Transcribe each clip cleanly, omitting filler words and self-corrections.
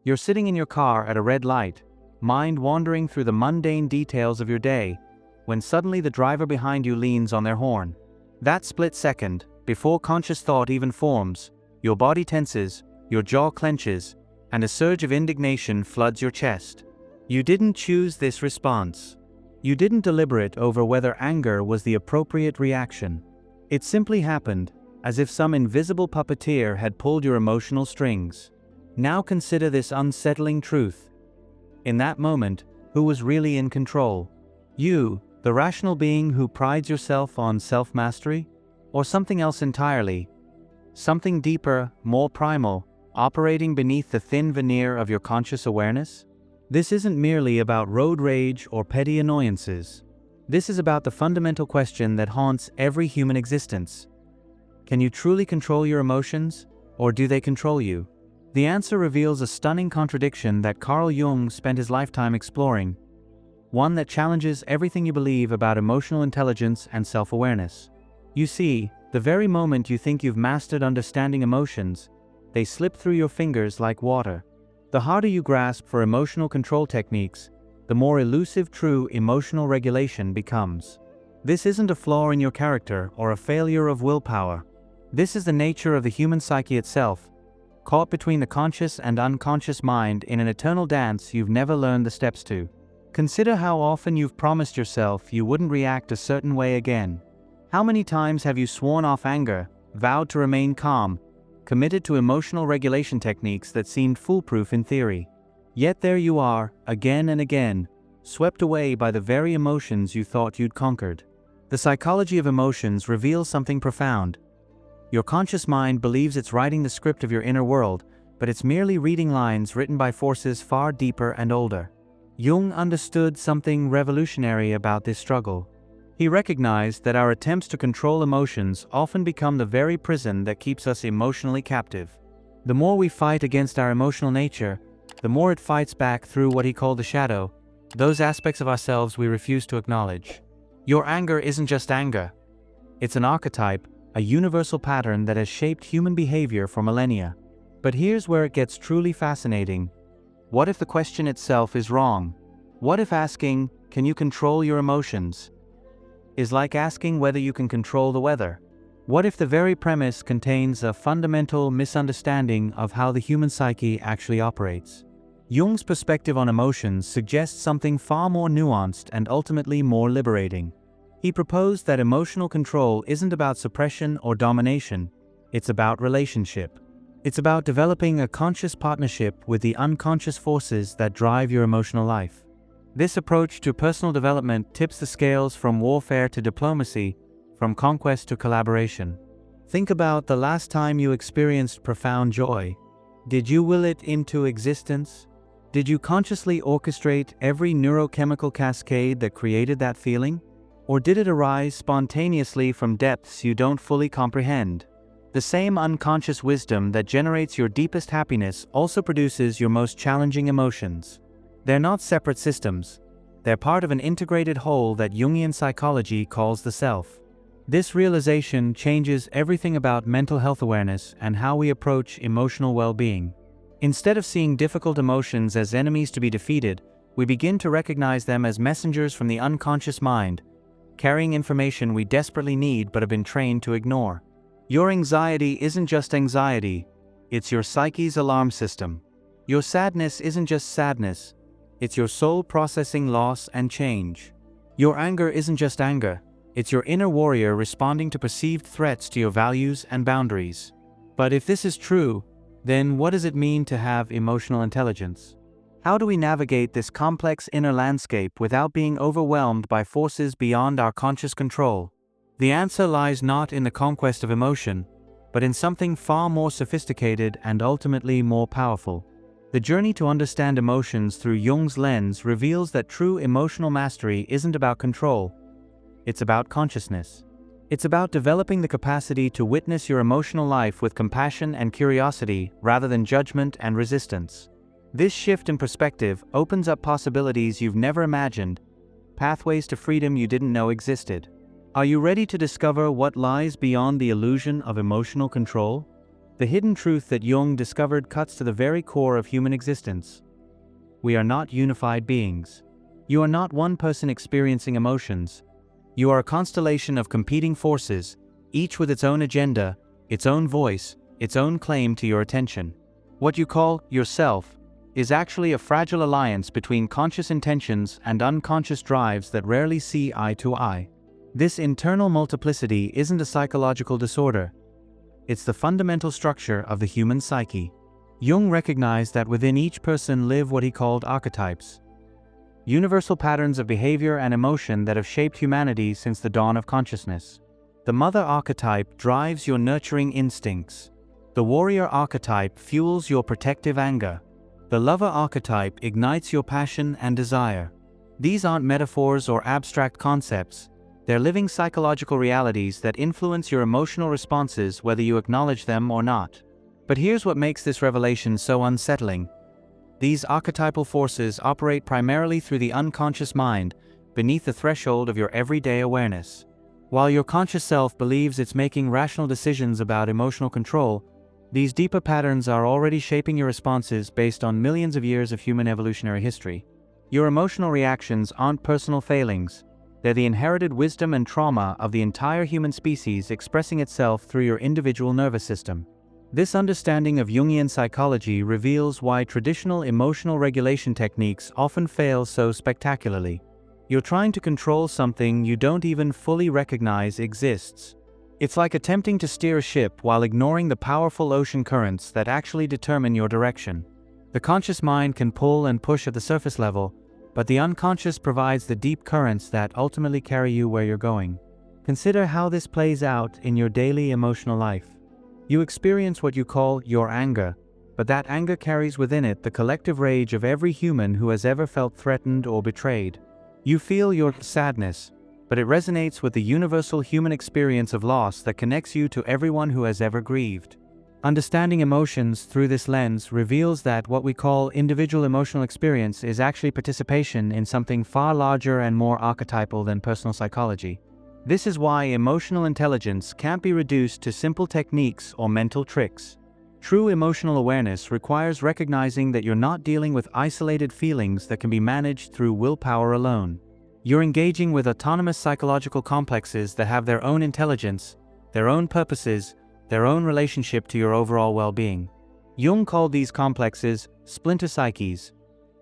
You're sitting in your car at a red light, mind wandering through the mundane details of your day, when suddenly the driver behind you leans on their horn. That split second, before conscious thought even forms, your body tenses, your jaw clenches, and a surge of indignation floods your chest. You didn't choose this response. You didn't deliberate over whether anger was the appropriate reaction. It simply happened, as if some invisible puppeteer had pulled your emotional strings. Now consider this unsettling truth. In that moment, who was really in control? You, the rational being who prides yourself on self-mastery? Or something else entirely? Something deeper, more primal, operating beneath the thin veneer of your conscious awareness? This isn't merely about road rage or petty annoyances. This is about the fundamental question that haunts every human existence. Can you truly control your emotions, or do they control you? The answer reveals a stunning contradiction that Carl Jung spent his lifetime exploring, one that challenges everything you believe about emotional intelligence and self-awareness. You see, the very moment you think you've mastered understanding emotions, they slip through your fingers like water. The harder you grasp for emotional control techniques, the more elusive true emotional regulation becomes. This isn't a flaw in your character or a failure of willpower. This is the nature of the human psyche itself, caught between the conscious and unconscious mind in an eternal dance you've never learned the steps to. Consider how often you've promised yourself you wouldn't react a certain way again. How many times have you sworn off anger, vowed to remain calm, committed to emotional regulation techniques that seemed foolproof in theory? Yet there you are, again and again, swept away by the very emotions you thought you'd conquered. The psychology of emotions reveals something profound. Your conscious mind believes it's writing the script of your inner world, but it's merely reading lines written by forces far deeper and older. Jung understood something revolutionary about this struggle. He recognized that our attempts to control emotions often become the very prison that keeps us emotionally captive. The more we fight against our emotional nature, the more it fights back through what he called the shadow, those aspects of ourselves we refuse to acknowledge. Your anger isn't just anger. It's an archetype, a universal pattern that has shaped human behavior for millennia. But here's where it gets truly fascinating. What if the question itself is wrong? What if asking, "Can you control your emotions?" is like asking whether you can control the weather? What if the very premise contains a fundamental misunderstanding of how the human psyche actually operates? Jung's perspective on emotions suggests something far more nuanced and ultimately more liberating. He proposed that emotional control isn't about suppression or domination, it's about relationship. It's about developing a conscious partnership with the unconscious forces that drive your emotional life. This approach to personal development tips the scales from warfare to diplomacy, from conquest to collaboration. Think about the last time you experienced profound joy. Did you will it into existence? Did you consciously orchestrate every neurochemical cascade that created that feeling? Or did it arise spontaneously from depths you don't fully comprehend? The same unconscious wisdom that generates your deepest happiness also produces your most challenging emotions. They're not separate systems. They're part of an integrated whole that Jungian psychology calls the self. This realization changes everything about mental health awareness and how we approach emotional well-being. Instead of seeing difficult emotions as enemies to be defeated, we begin to recognize them as messengers from the unconscious mind, carrying information we desperately need but have been trained to ignore. Your anxiety isn't just anxiety, it's your psyche's alarm system. Your sadness isn't just sadness, it's your soul processing loss and change. Your anger isn't just anger, it's your inner warrior responding to perceived threats to your values and boundaries. But if this is true, then what does it mean to have emotional intelligence? How do we navigate this complex inner landscape without being overwhelmed by forces beyond our conscious control? The answer lies not in the conquest of emotion, but in something far more sophisticated and ultimately more powerful. The journey to understand emotions through Jung's lens reveals that true emotional mastery isn't about control. It's about consciousness. It's about developing the capacity to witness your emotional life with compassion and curiosity rather than judgment and resistance. This shift in perspective opens up possibilities you've never imagined, pathways to freedom you didn't know existed. Are you ready to discover what lies beyond the illusion of emotional control? The hidden truth that Jung discovered cuts to the very core of human existence. We are not unified beings. You are not one person experiencing emotions. You are a constellation of competing forces, each with its own agenda, its own voice, its own claim to your attention. What you call yourself is actually a fragile alliance between conscious intentions and unconscious drives that rarely see eye to eye. This internal multiplicity isn't a psychological disorder. It's the fundamental structure of the human psyche. Jung recognized that within each person live what he called archetypes, universal patterns of behavior and emotion that have shaped humanity since the dawn of consciousness. The mother archetype drives your nurturing instincts. The warrior archetype fuels your protective anger. The lover archetype ignites your passion and desire. These aren't metaphors or abstract concepts. They're living psychological realities that influence your emotional responses whether you acknowledge them or not. But here's what makes this revelation so unsettling. These archetypal forces operate primarily through the unconscious mind, beneath the threshold of your everyday awareness. While your conscious self believes it's making rational decisions about emotional control, these deeper patterns are already shaping your responses based on millions of years of human evolutionary history. Your emotional reactions aren't personal failings. They're the inherited wisdom and trauma of the entire human species expressing itself through your individual nervous system. This understanding of Jungian psychology reveals why traditional emotional regulation techniques often fail so spectacularly. You're trying to control something you don't even fully recognize exists. It's like attempting to steer a ship while ignoring the powerful ocean currents that actually determine your direction. The conscious mind can pull and push at the surface level, but the unconscious provides the deep currents that ultimately carry you where you're going. Consider how this plays out in your daily emotional life. You experience what you call your anger, but that anger carries within it the collective rage of every human who has ever felt threatened or betrayed. You feel your sadness, but it resonates with the universal human experience of loss that connects you to everyone who has ever grieved. Understanding emotions through this lens reveals that what we call individual emotional experience is actually participation in something far larger and more archetypal than personal psychology. This is why emotional intelligence can't be reduced to simple techniques or mental tricks. True emotional awareness requires recognizing that you're not dealing with isolated feelings that can be managed through willpower alone. You're engaging with autonomous psychological complexes that have their own intelligence, their own purposes, their own relationship to your overall well-being. Jung called these complexes splinter psyches,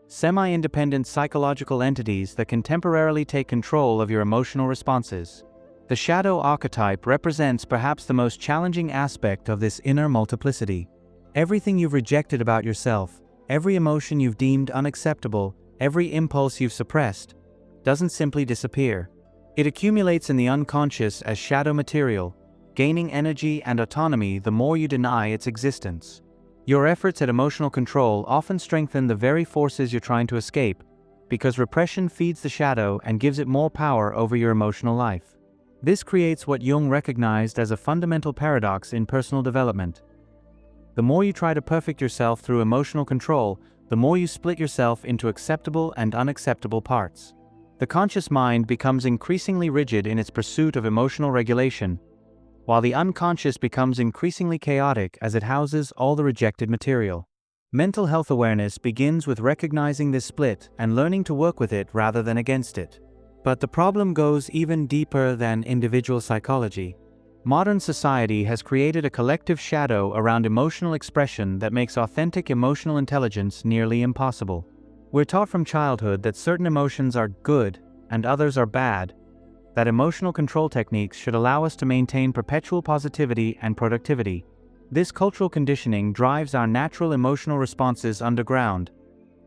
semi-independent psychological entities that can temporarily take control of your emotional responses. The shadow archetype represents perhaps the most challenging aspect of this inner multiplicity. Everything you've rejected about yourself, every emotion you've deemed unacceptable, every impulse you've suppressed, doesn't simply disappear. It accumulates in the unconscious as shadow material, gaining energy and autonomy the more you deny its existence. Your efforts at emotional control often strengthen the very forces you're trying to escape, because repression feeds the shadow and gives it more power over your emotional life. This creates what Jung recognized as a fundamental paradox in personal development. The more you try to perfect yourself through emotional control, the more you split yourself into acceptable and unacceptable parts. The conscious mind becomes increasingly rigid in its pursuit of emotional regulation, while the unconscious becomes increasingly chaotic as it houses all the rejected material. Mental health awareness begins with recognizing this split and learning to work with it rather than against it. But the problem goes even deeper than individual psychology. Modern society has created a collective shadow around emotional expression that makes authentic emotional intelligence nearly impossible. We're taught from childhood that certain emotions are good and others are bad, that emotional control techniques should allow us to maintain perpetual positivity and productivity. This cultural conditioning drives our natural emotional responses underground,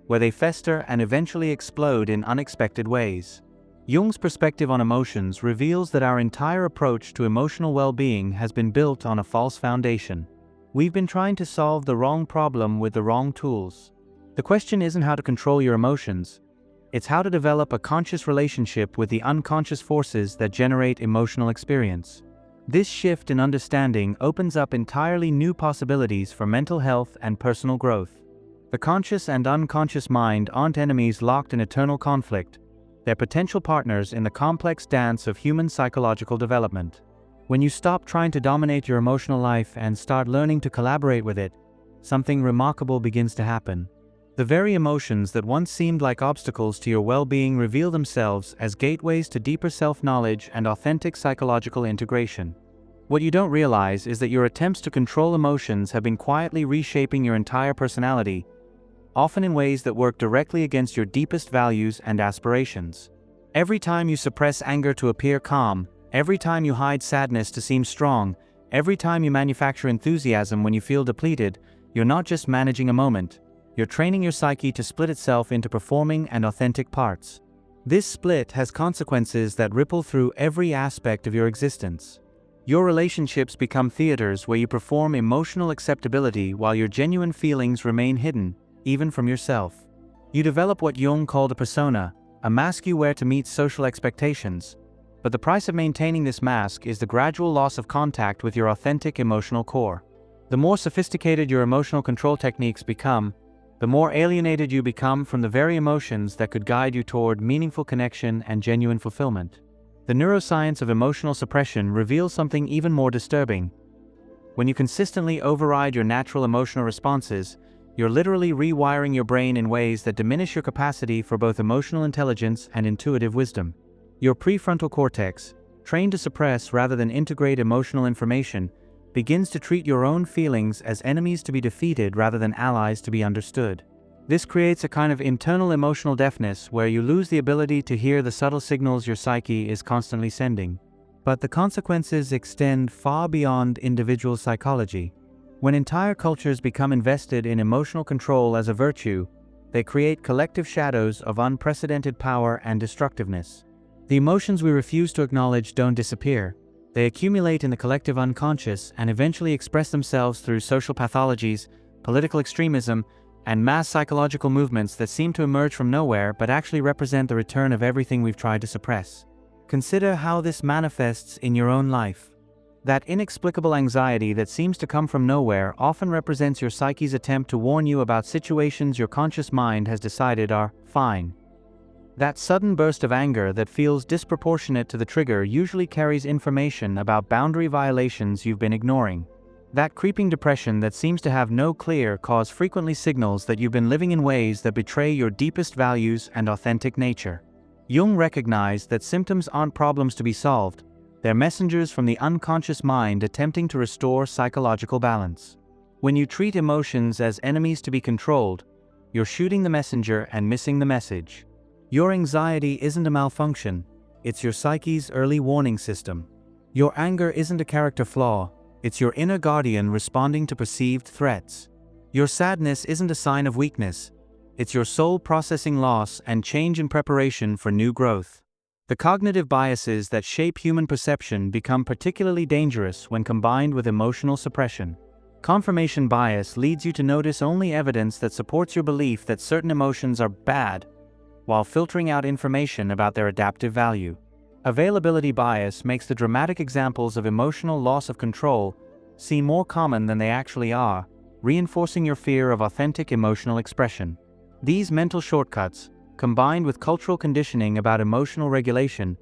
where they fester and eventually explode in unexpected ways. Jung's perspective on emotions reveals that our entire approach to emotional well-being has been built on a false foundation. We've been trying to solve the wrong problem with the wrong tools. The question isn't how to control your emotions. It's how to develop a conscious relationship with the unconscious forces that generate emotional experience. This shift in understanding opens up entirely new possibilities for mental health and personal growth. The conscious and unconscious mind aren't enemies locked in eternal conflict. They're potential partners in the complex dance of human psychological development. When you stop trying to dominate your emotional life and start learning to collaborate with it, something remarkable begins to happen. The very emotions that once seemed like obstacles to your well-being reveal themselves as gateways to deeper self-knowledge and authentic psychological integration. What you don't realize is that your attempts to control emotions have been quietly reshaping your entire personality, often in ways that work directly against your deepest values and aspirations. Every time you suppress anger to appear calm, every time you hide sadness to seem strong, every time you manufacture enthusiasm when you feel depleted, you're not just managing a moment, you're training your psyche to split itself into performing and authentic parts. This split has consequences that ripple through every aspect of your existence. Your relationships become theaters where you perform emotional acceptability while your genuine feelings remain hidden, even from yourself. You develop what Jung called a persona, a mask you wear to meet social expectations. But the price of maintaining this mask is the gradual loss of contact with your authentic emotional core. The more sophisticated your emotional control techniques become, the more alienated you become from the very emotions that could guide you toward meaningful connection and genuine fulfillment. The neuroscience of emotional suppression reveals something even more disturbing. When you consistently override your natural emotional responses, you're literally rewiring your brain in ways that diminish your capacity for both emotional intelligence and intuitive wisdom. Your prefrontal cortex, trained to suppress rather than integrate emotional information, begins to treat your own feelings as enemies to be defeated rather than allies to be understood. This creates a kind of internal emotional deafness where you lose the ability to hear the subtle signals your psyche is constantly sending. But the consequences extend far beyond individual psychology. When entire cultures become invested in emotional control as a virtue, they create collective shadows of unprecedented power and destructiveness. The emotions we refuse to acknowledge don't disappear. They accumulate in the collective unconscious and eventually express themselves through social pathologies, political extremism, and mass psychological movements that seem to emerge from nowhere but actually represent the return of everything we've tried to suppress. Consider how this manifests in your own life. That inexplicable anxiety that seems to come from nowhere often represents your psyche's attempt to warn you about situations your conscious mind has decided are fine. That sudden burst of anger that feels disproportionate to the trigger usually carries information about boundary violations you've been ignoring. That creeping depression that seems to have no clear cause frequently signals that you've been living in ways that betray your deepest values and authentic nature. Jung recognized that symptoms aren't problems to be solved, they're messengers from the unconscious mind attempting to restore psychological balance. When you treat emotions as enemies to be controlled, you're shooting the messenger and missing the message. Your anxiety isn't a malfunction, it's your psyche's early warning system. Your anger isn't a character flaw, it's your inner guardian responding to perceived threats. Your sadness isn't a sign of weakness, it's your soul processing loss and change in preparation for new growth. The cognitive biases that shape human perception become particularly dangerous when combined with emotional suppression. Confirmation bias leads you to notice only evidence that supports your belief that certain emotions are bad, while filtering out information about their adaptive value. Availability bias makes the dramatic examples of emotional loss of control seem more common than they actually are, reinforcing your fear of authentic emotional expression. These mental shortcuts, combined with cultural conditioning about emotional regulation,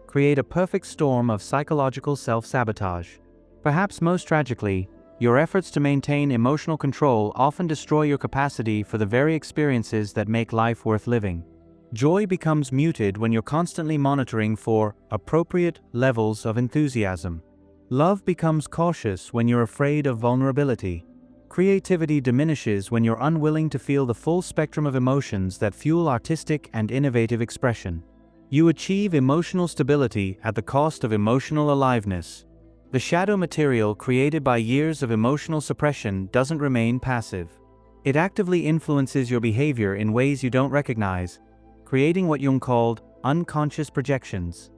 create a perfect storm of psychological self-sabotage. Perhaps most tragically, your efforts to maintain emotional control often destroy your capacity for the very experiences that make life worth living. Joy becomes muted when you're constantly monitoring for appropriate levels of enthusiasm. Love becomes cautious when you're afraid of vulnerability. Creativity diminishes when you're unwilling to feel the full spectrum of emotions that fuel artistic and innovative expression. You achieve emotional stability at the cost of emotional aliveness. The shadow material created by years of emotional suppression doesn't remain passive. It actively influences your behavior in ways you don't recognize, creating what Jung called unconscious projections.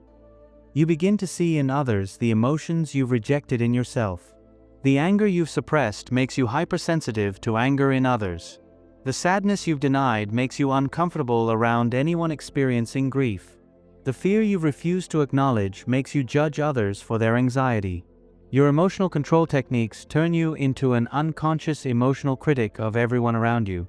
You begin to see in others the emotions you've rejected in yourself. The anger you've suppressed makes you hypersensitive to anger in others. The sadness you've denied makes you uncomfortable around anyone experiencing grief. The fear you've refused to acknowledge makes you judge others for their anxiety. Your emotional control techniques turn you into an unconscious emotional critic of everyone around you.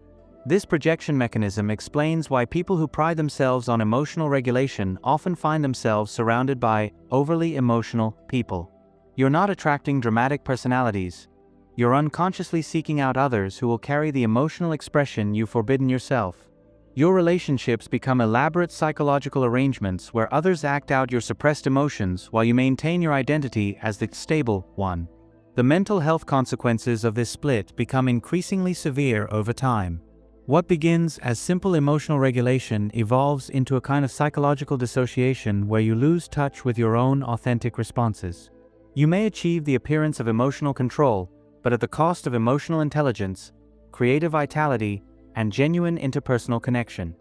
This projection mechanism explains why people who pride themselves on emotional regulation often find themselves surrounded by overly emotional people. You're not attracting dramatic personalities. You're unconsciously seeking out others who will carry the emotional expression you've forbidden yourself. Your relationships become elaborate psychological arrangements where others act out your suppressed emotions while you maintain your identity as the stable one. The mental health consequences of this split become increasingly severe over time. What begins as simple emotional regulation evolves into a kind of psychological dissociation where you lose touch with your own authentic responses. You may achieve the appearance of emotional control, but at the cost of emotional intelligence, creative vitality, and genuine interpersonal connection.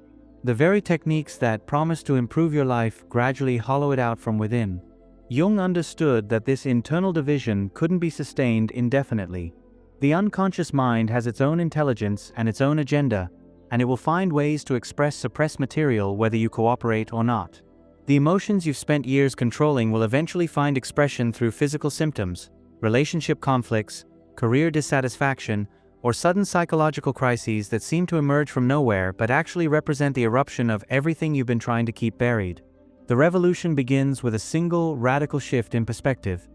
The very techniques that promise to improve your life gradually hollow it out from within. Jung understood that this internal division couldn't be sustained indefinitely. The unconscious mind has its own intelligence and its own agenda, and it will find ways to express suppressed material whether you cooperate or not. The emotions you've spent years controlling will eventually find expression through physical symptoms, relationship conflicts, career dissatisfaction, or sudden psychological crises that seem to emerge from nowhere but actually represent the eruption of everything you've been trying to keep buried. The revolution begins with a single, radical shift in perspective.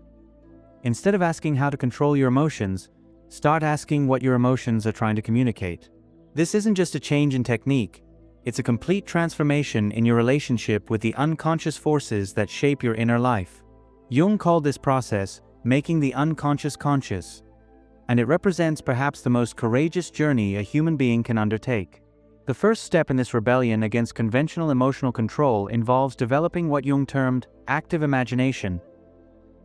Instead of asking how to control your emotions, start asking what your emotions are trying to communicate. This isn't just a change in technique, it's a complete transformation in your relationship with the unconscious forces that shape your inner life. Jung called this process making the unconscious conscious, and it represents perhaps the most courageous journey a human being can undertake. The first step in this rebellion against conventional emotional control involves developing what Jung termed active imagination,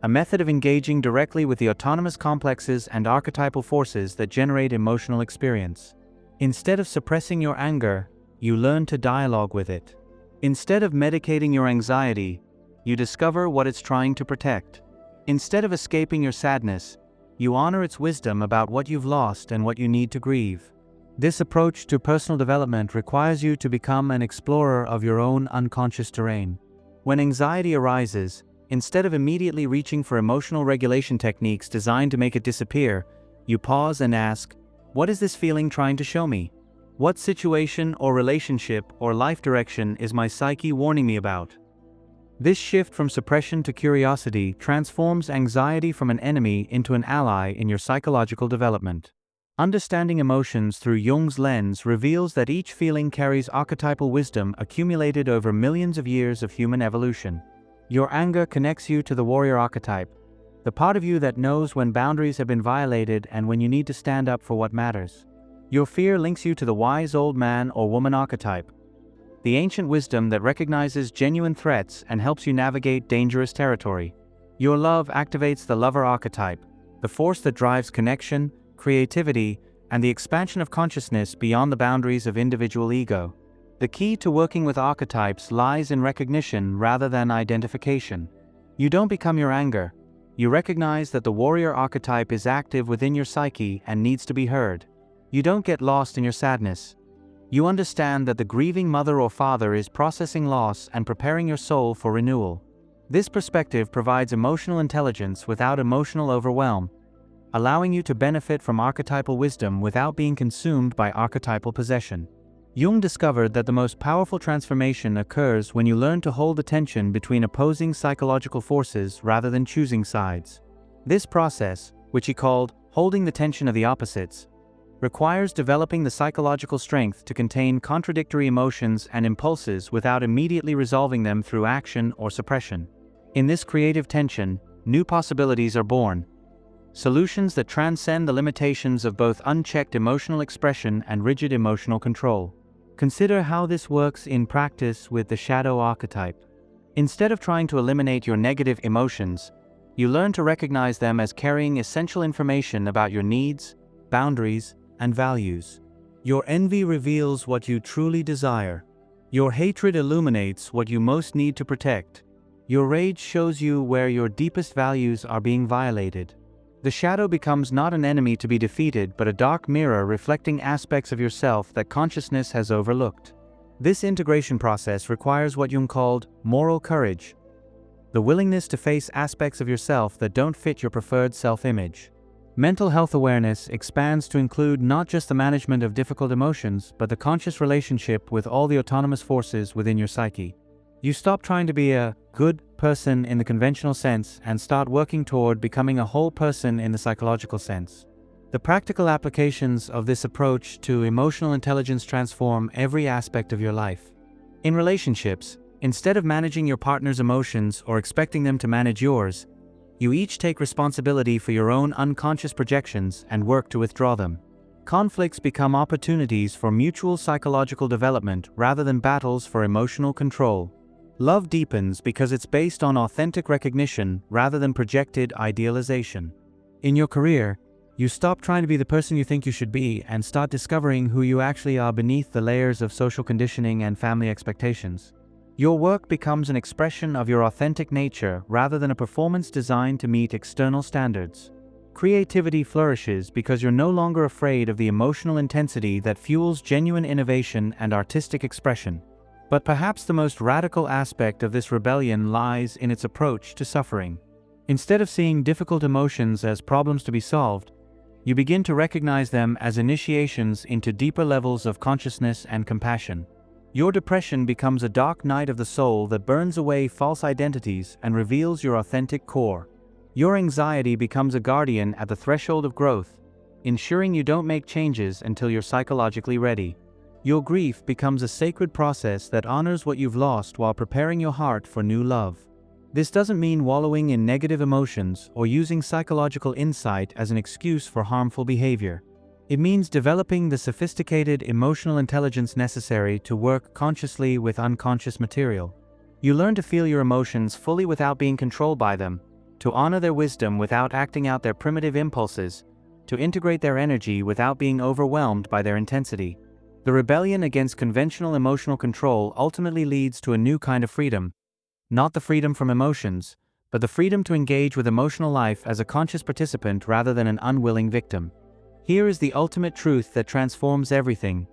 a method of engaging directly with the autonomous complexes and archetypal forces that generate emotional experience. Instead of suppressing your anger, you learn to dialogue with it. Instead of medicating your anxiety, you discover what it's trying to protect. Instead of escaping your sadness, you honor its wisdom about what you've lost and what you need to grieve. This approach to personal development requires you to become an explorer of your own unconscious terrain. When anxiety arises, instead of immediately reaching for emotional regulation techniques designed to make it disappear, you pause and ask, what is this feeling trying to show me? What situation or relationship or life direction is my psyche warning me about? This shift from suppression to curiosity transforms anxiety from an enemy into an ally in your psychological development. Understanding emotions through Jung's lens reveals that each feeling carries archetypal wisdom accumulated over millions of years of human evolution. Your anger connects you to the warrior archetype, the part of you that knows when boundaries have been violated and when you need to stand up for what matters. Your fear links you to the wise old man or woman archetype, the ancient wisdom that recognizes genuine threats and helps you navigate dangerous territory. Your love activates the lover archetype, the force that drives connection, creativity, and the expansion of consciousness beyond the boundaries of individual ego. The key to working with archetypes lies in recognition rather than identification. You don't become your anger. You recognize that the warrior archetype is active within your psyche and needs to be heard. You don't get lost in your sadness. You understand that the grieving mother or father is processing loss and preparing your soul for renewal. This perspective provides emotional intelligence without emotional overwhelm, allowing you to benefit from archetypal wisdom without being consumed by archetypal possession. Jung discovered that the most powerful transformation occurs when you learn to hold the tension between opposing psychological forces rather than choosing sides. This process, which he called holding the tension of the opposites, requires developing the psychological strength to contain contradictory emotions and impulses without immediately resolving them through action or suppression. In this creative tension, new possibilities are born, solutions that transcend the limitations of both unchecked emotional expression and rigid emotional control. Consider how this works in practice with the shadow archetype. Instead of trying to eliminate your negative emotions, you learn to recognize them as carrying essential information about your needs, boundaries, and values. Your envy reveals what you truly desire. Your hatred illuminates what you most need to protect. Your rage shows you where your deepest values are being violated. The shadow becomes not an enemy to be defeated but a dark mirror reflecting aspects of yourself that consciousness has overlooked. This integration process requires what Jung called moral courage, the willingness to face aspects of yourself that don't fit your preferred self-image. Mental health awareness expands to include not just the management of difficult emotions, but the conscious relationship with all the autonomous forces within your psyche. You stop trying to be a good person in the conventional sense and start working toward becoming a whole person in the psychological sense. The practical applications of this approach to emotional intelligence transform every aspect of your life. In relationships, instead of managing your partner's emotions or expecting them to manage yours, you each take responsibility for your own unconscious projections and work to withdraw them. Conflicts become opportunities for mutual psychological development rather than battles for emotional control. Love deepens because it's based on authentic recognition rather than projected idealization. In your career, you stop trying to be the person you think you should be and start discovering who you actually are beneath the layers of social conditioning and family expectations. Your work becomes an expression of your authentic nature rather than a performance designed to meet external standards. Creativity flourishes because you're no longer afraid of the emotional intensity that fuels genuine innovation and artistic expression. But perhaps the most radical aspect of this rebellion lies in its approach to suffering. Instead of seeing difficult emotions as problems to be solved, you begin to recognize them as initiations into deeper levels of consciousness and compassion. Your depression becomes a dark night of the soul that burns away false identities and reveals your authentic core. Your anxiety becomes a guardian at the threshold of growth, ensuring you don't make changes until you're psychologically ready. Your grief becomes a sacred process that honors what you've lost while preparing your heart for new love. This doesn't mean wallowing in negative emotions or using psychological insight as an excuse for harmful behavior. It means developing the sophisticated emotional intelligence necessary to work consciously with unconscious material. You learn to feel your emotions fully without being controlled by them, to honor their wisdom without acting out their primitive impulses, to integrate their energy without being overwhelmed by their intensity. The rebellion against conventional emotional control ultimately leads to a new kind of freedom. Not the freedom from emotions, but the freedom to engage with emotional life as a conscious participant rather than an unwilling victim. Here is the ultimate truth that transforms everything.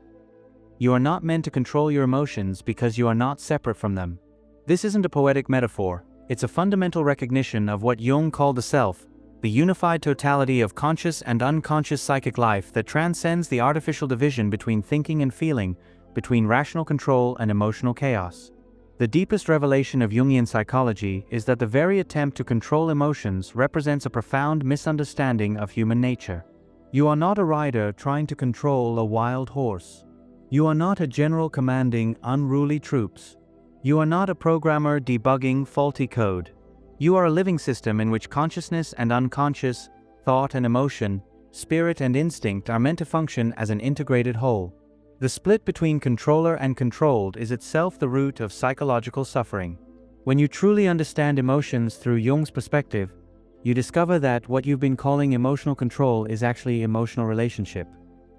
You are not meant to control your emotions because you are not separate from them. This isn't a poetic metaphor, it's a fundamental recognition of what Jung called the self, the unified totality of conscious and unconscious psychic life that transcends the artificial division between thinking and feeling, between rational control and emotional chaos. The deepest revelation of Jungian psychology is that the very attempt to control emotions represents a profound misunderstanding of human nature. You are not a rider trying to control a wild horse. You are not a general commanding unruly troops. You are not a programmer debugging faulty code. You are a living system in which consciousness and unconscious, thought and emotion, spirit and instinct are meant to function as an integrated whole. The split between controller and controlled is itself the root of psychological suffering. When you truly understand emotions through Jung's perspective, you discover that what you've been calling emotional control is actually emotional relationship.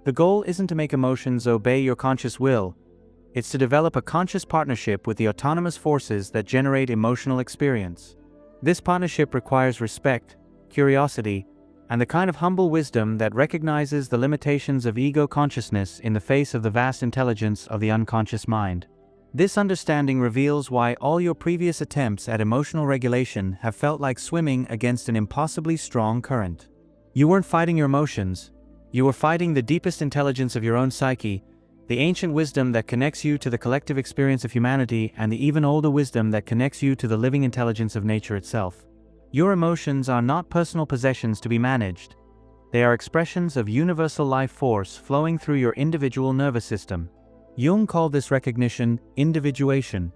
The goal isn't to make emotions obey your conscious will, it's to develop a conscious partnership with the autonomous forces that generate emotional experience. This partnership requires respect, curiosity, and the kind of humble wisdom that recognizes the limitations of ego consciousness in the face of the vast intelligence of the unconscious mind. This understanding reveals why all your previous attempts at emotional regulation have felt like swimming against an impossibly strong current. You weren't fighting your emotions, you were fighting the deepest intelligence of your own psyche, the ancient wisdom that connects you to the collective experience of humanity and the even older wisdom that connects you to the living intelligence of nature itself. Your emotions are not personal possessions to be managed. They are expressions of universal life force flowing through your individual nervous system. Jung called this recognition individuation,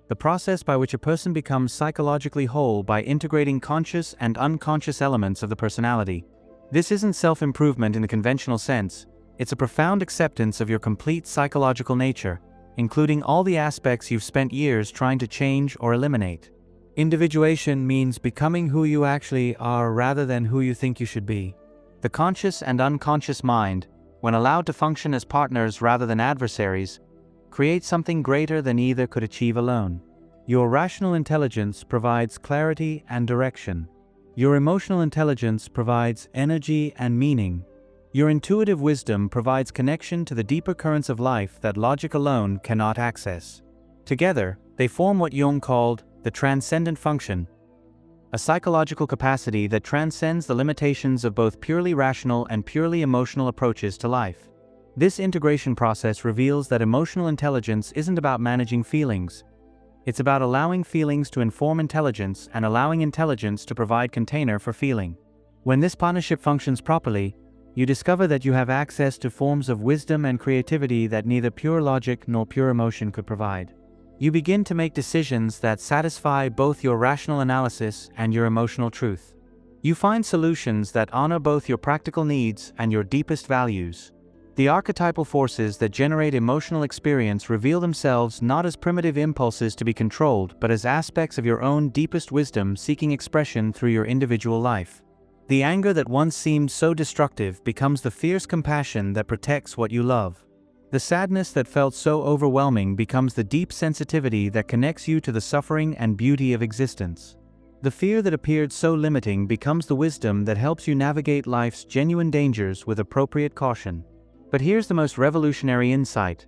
the process by which a person becomes psychologically whole by integrating conscious and unconscious elements of the personality. This isn't self-improvement in the conventional sense, it's a profound acceptance of your complete psychological nature, including all the aspects you've spent years trying to change or eliminate. Individuation means becoming who you actually are rather than who you think you should be. The conscious and unconscious mind, when allowed to function as partners rather than adversaries, creates something greater than either could achieve alone. Your rational intelligence provides clarity and direction. Your emotional intelligence provides energy and meaning. Your intuitive wisdom provides connection to the deeper currents of life that logic alone cannot access. Together, they form what Jung called the transcendent function, a psychological capacity that transcends the limitations of both purely rational and purely emotional approaches to life. This integration process reveals that emotional intelligence isn't about managing feelings, It's about allowing feelings to inform intelligence and allowing intelligence to provide container for feeling. When this partnership functions properly, you discover that you have access to forms of wisdom and creativity that neither pure logic nor pure emotion could provide. You begin to make decisions that satisfy both your rational analysis and your emotional truth. You find solutions that honor both your practical needs and your deepest values. The archetypal forces that generate emotional experience reveal themselves not as primitive impulses to be controlled, but as aspects of your own deepest wisdom seeking expression through your individual life. The anger that once seemed so destructive becomes the fierce compassion that protects what you love. The sadness that felt so overwhelming becomes the deep sensitivity that connects you to the suffering and beauty of existence. The fear that appeared so limiting becomes the wisdom that helps you navigate life's genuine dangers with appropriate caution. But here's the most revolutionary insight.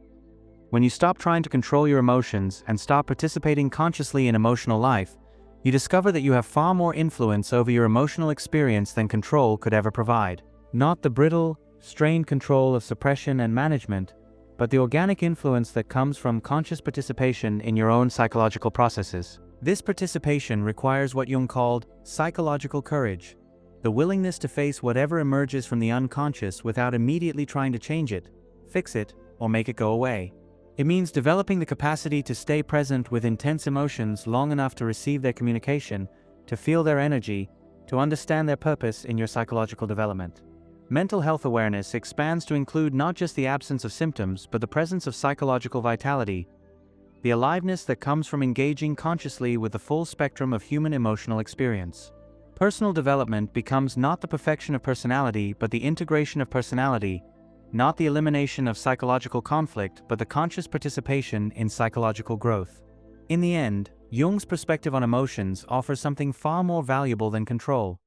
When you stop trying to control your emotions and stop participating consciously in emotional life, you discover that you have far more influence over your emotional experience than control could ever provide. Not the brittle, strained control of suppression and management, but the organic influence that comes from conscious participation in your own psychological processes. This participation requires what Jung called psychological courage, the willingness to face whatever emerges from the unconscious without immediately trying to change it, fix it, or make it go away. It means developing the capacity to stay present with intense emotions long enough to receive their communication, to feel their energy, to understand their purpose in your psychological development. Mental health awareness expands to include not just the absence of symptoms, but the presence of psychological vitality, the aliveness that comes from engaging consciously with the full spectrum of human emotional experience. Personal development becomes not the perfection of personality, but the integration of personality, not the elimination of psychological conflict, but the conscious participation in psychological growth. In the end, Jung's perspective on emotions offers something far more valuable than control.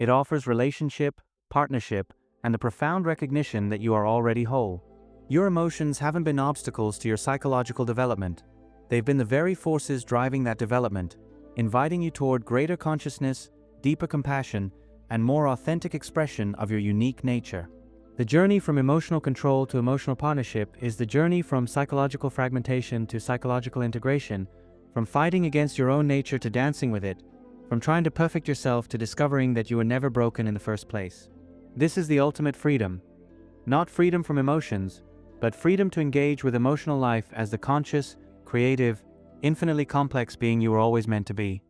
It offers relationship, partnership, and the profound recognition that you are already whole. Your emotions haven't been obstacles to your psychological development. They've been the very forces driving that development, inviting you toward greater consciousness, deeper compassion, and more authentic expression of your unique nature. The journey from emotional control to emotional partnership is the journey from psychological fragmentation to psychological integration, from fighting against your own nature to dancing with it, from trying to perfect yourself to discovering that you were never broken in the first place. This is the ultimate freedom. Not freedom from emotions, but freedom to engage with emotional life as the conscious, creative, infinitely complex being you were always meant to be.